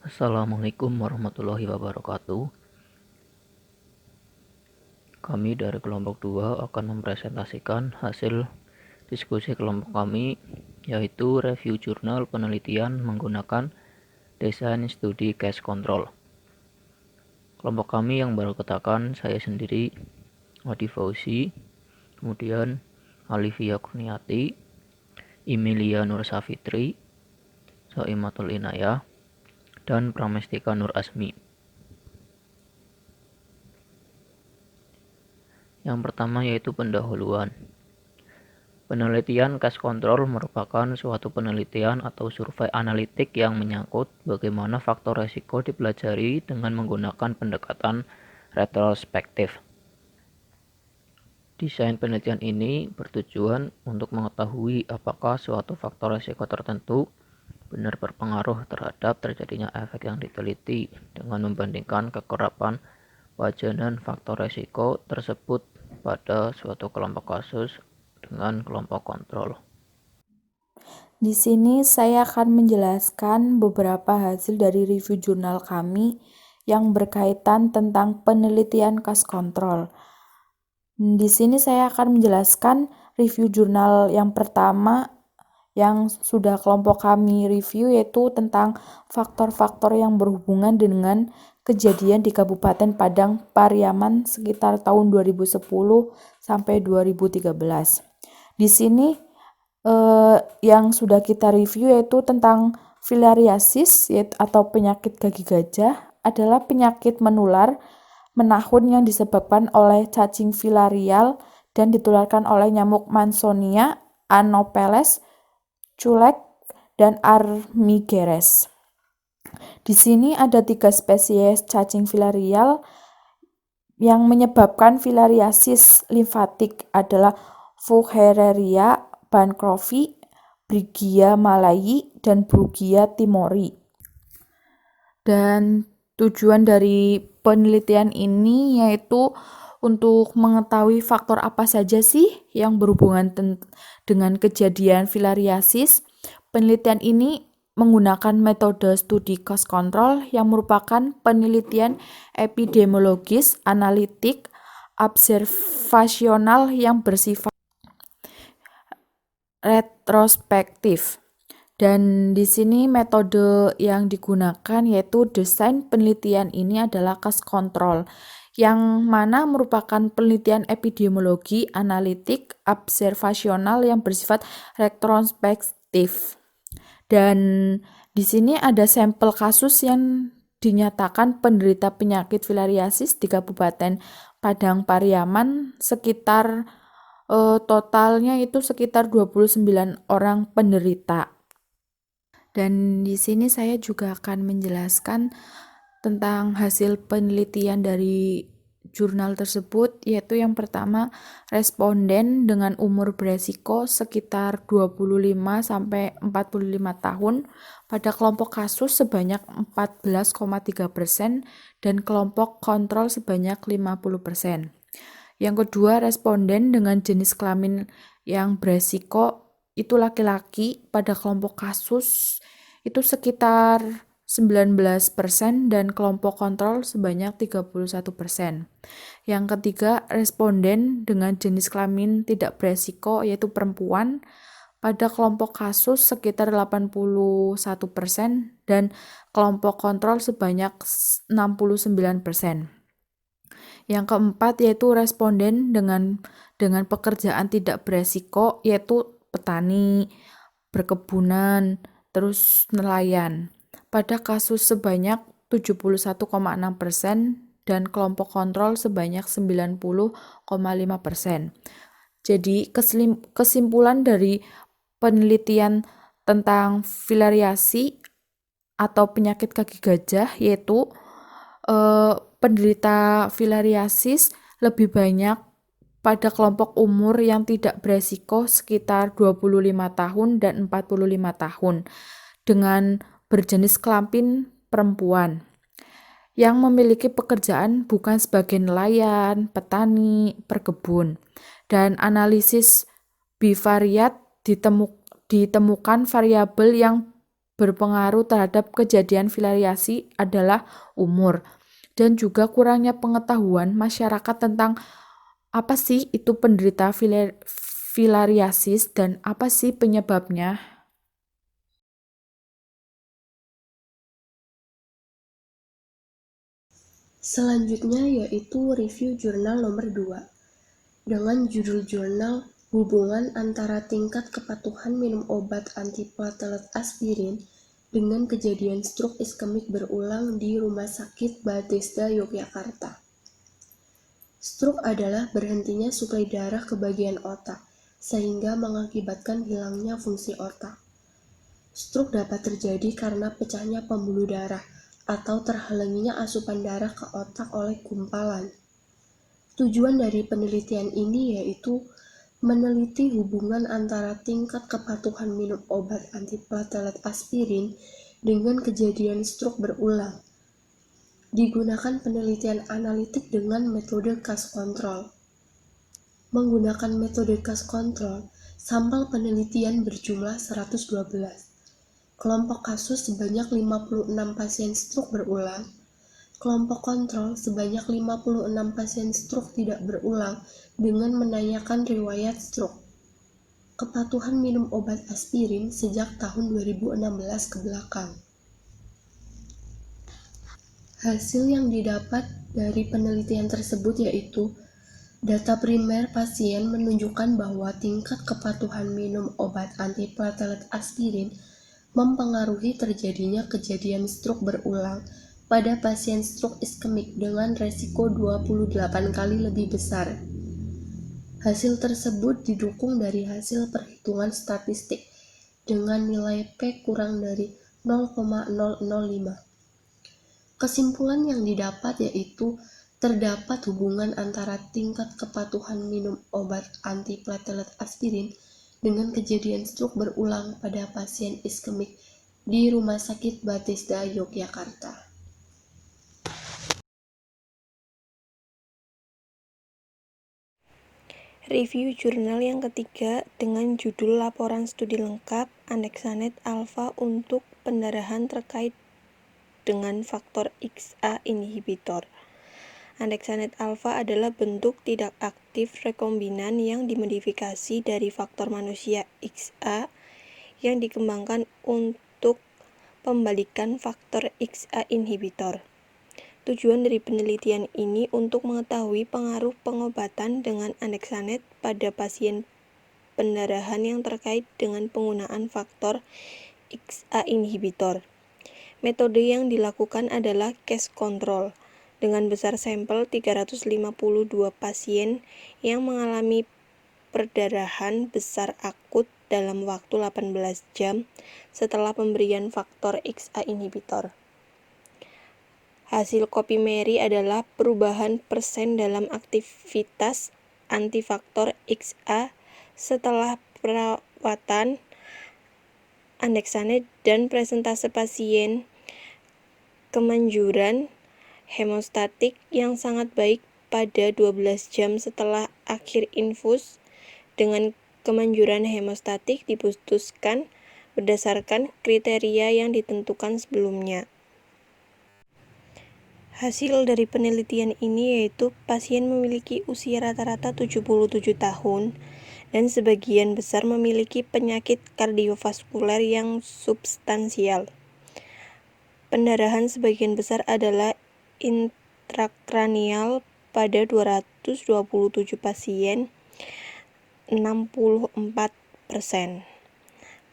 Assalamualaikum warahmatullahi wabarakatuh. Kami dari kelompok 2 akan mempresentasikan hasil diskusi kelompok kami, yaitu review jurnal penelitian menggunakan desain studi cache control. Kelompok kami yang baru katakan saya sendiri, Adi Fauzi, kemudian Alivia Kurniati, Emilia Nur Safitri, Soimatul Inayah, dan Pramestika Nur Asmi. Yang pertama yaitu pendahuluan. Penelitian cache control merupakan suatu penelitian atau survei analitik yang menyangkut bagaimana faktor resiko dipelajari dengan menggunakan pendekatan retrospektif. Desain penelitian ini bertujuan untuk mengetahui apakah suatu faktor resiko tertentu benar berpengaruh terhadap terjadinya efek yang diteliti dengan membandingkan kekerapan wajanan faktor resiko tersebut pada suatu kelompok kasus dengan kelompok kontrol. Di sini saya akan menjelaskan beberapa hasil dari review jurnal kami yang berkaitan tentang penelitian cache control. Di sini saya akan menjelaskan review jurnal yang pertama yang sudah kelompok kami review, yaitu tentang faktor-faktor yang berhubungan dengan kejadian di Kabupaten Padang Pariaman sekitar tahun 2010 sampai 2013. Di sini yang sudah kita review yaitu tentang filariasis atau penyakit gigi gajah adalah penyakit menular menahun yang disebabkan oleh cacing filarial dan ditularkan oleh nyamuk Mansonia, Anopheles, culek, dan Armigeres. Di sini ada 3 spesies cacing filarial yang menyebabkan filariasis limfatik adalah Fuchsrerria bancrofi, Brighia malayi, dan Brugia timori. Dan tujuan dari penelitian ini yaitu untuk mengetahui faktor apa saja sih yang berhubungan dengan kejadian filariasis. Penelitian ini menggunakan metode studi cache control yang merupakan penelitian epidemiologis, analitik, observasional yang bersifat retrospektif. Dan di sini metode yang digunakan yaitu desain penelitian ini adalah cache control, yang mana merupakan penelitian epidemiologi, analitik, observasional yang bersifat retrospektif. Dan di sini ada sampel kasus yang dinyatakan penderita penyakit filariasis di Kabupaten Padang Pariaman sekitar totalnya itu sekitar 29 orang penderita. Dan di sini saya juga akan menjelaskan tentang hasil penelitian dari jurnal tersebut, yaitu yang pertama, responden dengan umur beresiko sekitar 25 sampai 45 tahun pada kelompok kasus sebanyak 14,3% dan kelompok kontrol sebanyak 50%. Yang kedua, responden dengan jenis kelamin yang beresiko itu laki-laki pada kelompok kasus itu sekitar 19% dan kelompok kontrol sebanyak 31%. Yang ketiga, responden dengan jenis kelamin tidak beresiko yaitu perempuan pada kelompok kasus sekitar 81% dan kelompok kontrol sebanyak 69%. Yang keempat yaitu responden dengan pekerjaan tidak beresiko yaitu petani, berkebunan, terus nelayan. Pada kasus sebanyak 71,6% dan kelompok kontrol sebanyak 90,5%. Jadi kesimpulan dari penelitian tentang filariasi atau penyakit kaki gajah yaitu penderita filariasis lebih banyak pada kelompok umur yang tidak beresiko sekitar 25 tahun dan 45 tahun dengan berjenis kelamin perempuan yang memiliki pekerjaan bukan sebagai nelayan, petani, perkebun. Dan analisis bivariat ditemukan variabel yang berpengaruh terhadap kejadian filariasi adalah umur dan juga kurangnya pengetahuan masyarakat tentang apa sih itu penderita filariasis dan apa sih penyebabnya. Selanjutnya yaitu review jurnal nomor 2 dengan judul jurnal Hubungan antara tingkat kepatuhan minum obat antiplatelet aspirin dengan kejadian stroke iskemik berulang di Rumah Sakit Bethesda Yogyakarta. Stroke adalah berhentinya suplai darah ke bagian otak, sehingga mengakibatkan hilangnya fungsi otak. Stroke dapat terjadi karena pecahnya pembuluh darah atau terhalanginya asupan darah ke otak oleh gumpalan. Tujuan dari penelitian ini yaitu meneliti hubungan antara tingkat kepatuhan minum obat antiplatelet aspirin dengan kejadian stroke berulang. Digunakan penelitian analitik dengan metode case control. Menggunakan metode case control, sampel penelitian berjumlah 112. Kelompok kasus sebanyak 56 pasien stroke berulang. Kelompok kontrol sebanyak 56 pasien stroke tidak berulang dengan menanyakan riwayat stroke. Kepatuhan minum obat aspirin sejak tahun 2016 ke belakang. Hasil yang didapat dari penelitian tersebut yaitu data primer pasien menunjukkan bahwa tingkat kepatuhan minum obat antiplatelet aspirin mempengaruhi terjadinya kejadian stroke berulang pada pasien stroke iskemik dengan resiko 28 kali lebih besar. Hasil tersebut didukung dari hasil perhitungan statistik dengan nilai P kurang dari 0,005. Kesimpulan yang didapat yaitu terdapat hubungan antara tingkat kepatuhan minum obat antiplatelet aspirin dengan kejadian stroke berulang pada pasien iskemik di Rumah Sakit Bethesda Yogyakarta. Review jurnal yang ketiga dengan judul Laporan Studi Lengkap Annexanet Alpha untuk pendarahan terkait dengan faktor XA inhibitor. Annexanet alpha adalah bentuk tidak aktif rekombinan yang dimodifikasi dari faktor manusia XA yang dikembangkan untuk pembalikan faktor XA inhibitor. Tujuan dari penelitian ini untuk mengetahui pengaruh pengobatan dengan annexanet pada pasien pendarahan yang terkait dengan penggunaan faktor XA inhibitor. Metode yang dilakukan adalah case control dengan besar sampel 352 pasien yang mengalami perdarahan besar akut dalam waktu 18 jam setelah pemberian faktor XA inhibitor. Hasil Kopimeri adalah perubahan persen dalam aktivitas antifaktor XA setelah perawatan annexanet dan presentase pasien kemanjuran hemostatik yang sangat baik pada 12 jam setelah akhir infus dengan kemanjuran hemostatik diputuskan berdasarkan kriteria yang ditentukan sebelumnya. Hasil dari penelitian ini yaitu pasien memiliki usia rata-rata 77 tahun dan sebagian besar memiliki penyakit kardiovaskuler yang substansial. Pendarahan sebagian besar adalah intrakranial pada 227 pasien, 64%,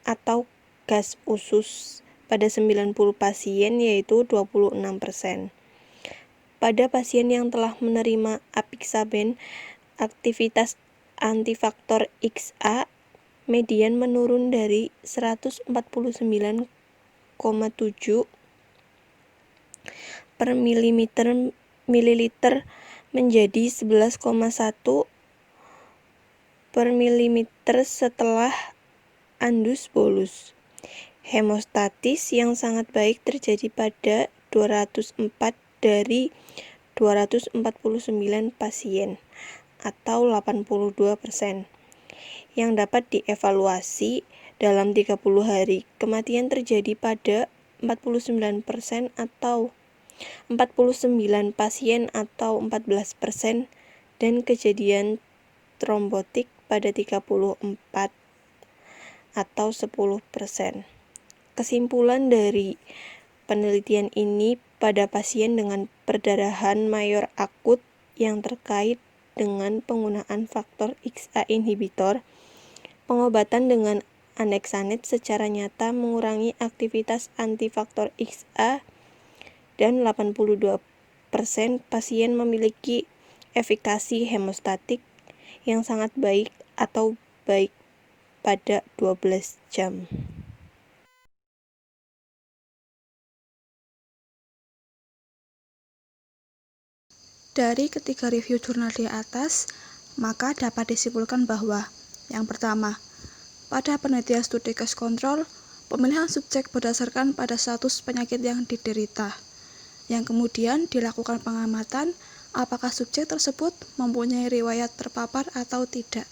atau gas usus pada 90 pasien yaitu 26%. Pada pasien yang telah menerima apixaben, aktivitas antifaktor XA median menurun dari 149,7 per mililiter menjadi 11,1 per mililiter setelah andus bolus. Hemostatis yang sangat baik terjadi pada 204 dari 249 pasien atau 82% yang dapat dievaluasi dalam 30 hari. Kematian terjadi pada 49% atau 49 pasien atau 14%, dan kejadian trombotik pada 34 atau 10%. Kesimpulan dari penelitian ini pada pasien dengan perdarahan mayor akut yang terkait dengan penggunaan faktor XA inhibitor, pengobatan dengan annexanet secara nyata mengurangi aktivitas antifaktor XA, dan 82% pasien memiliki efikasi hemostatik yang sangat baik atau baik pada 12 jam. Dari ketiga review jurnal di atas, maka dapat disimpulkan bahwa yang pertama, pada penelitian studi case control, pemilihan subjek berdasarkan pada status penyakit yang diderita, yang kemudian dilakukan pengamatan apakah subjek tersebut mempunyai riwayat terpapar atau tidak.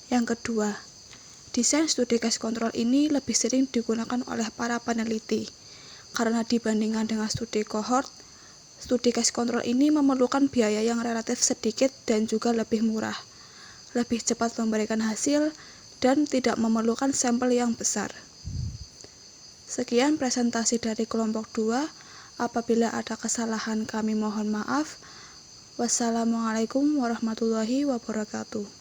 Yang kedua, desain studi case control ini lebih sering digunakan oleh para peneliti, karena dibandingkan dengan studi cohort, studi case control ini memerlukan biaya yang relatif sedikit dan juga lebih murah, lebih cepat memberikan hasil, dan tidak memerlukan sampel yang besar. Sekian presentasi dari kelompok 2. Apabila ada kesalahan kami mohon maaf. Wassalamualaikum warahmatullahi wabarakatuh.